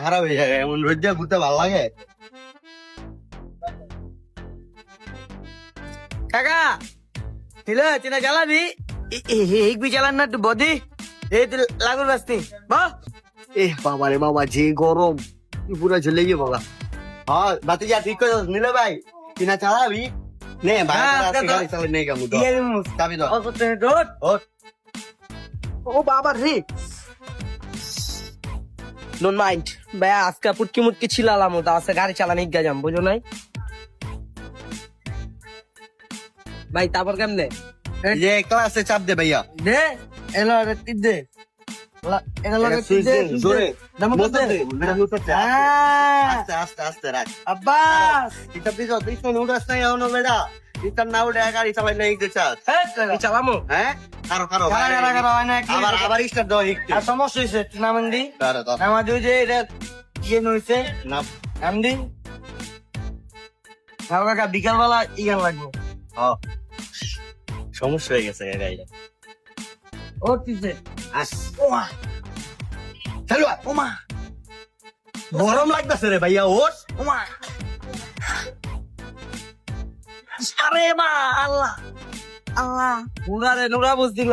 খারাপ হয়ে যায় এমন রোদ দিয়ে ঘুরতে ভালো লাগে। কাকা তিলে চিনা জ্বালাবি এক বি জ্বালান না একটু বদি এই লাগুর বাস্তি বা এ বাবা রে বাবা যে গরম পুরা ঝুলে গিয়ে বাবা। হ্যাঁ বাতি যা ঠিক করে নিলে ভাই কিনা চালাবি নে ভাই গাড়ি চালাই নেই কামু চাবি দাও ও বাবা রে ডোন্ট মাইন্ড ভাই আজকে পুটকি মুটকি ছিলালাম তা আছে গাড়ি চালানি গা যাম বুঝো নাই ভাই তারপর কেমনে যে ক্লাসে চাপ দে ভাইয়া দে এলো রে টিপ দে এলো রে টিপ দে জোরে দমক দে আস্তে আস্তে আস্তে রাখ আব্বাস এটা পিছো পিছো উড়াস নাই এখনো বেড়া এটা না উড়ে গাড়ি চালাই নেই দিছাস এই চালামো হ্যাঁ কারো কারো আবার আবার স্টার্ট দাও একটু আর সমস্যা হইছে নামন্দি কারো দাও আমাদের যে এটা ইয়ে নইছে না আমদি কাকা বিকাল বেলা ইয়ান লাগবে হ্যাঁ সমস্যা হয়ে গেছে গাড়িটা ও তিছে আস ওমা চলো ওমা গরম লাগতেছে রে ভাইয়া ওঠ ওমা আরে মা আল্লাহ আল্লাহ নুরা রে নুরা বুঝদি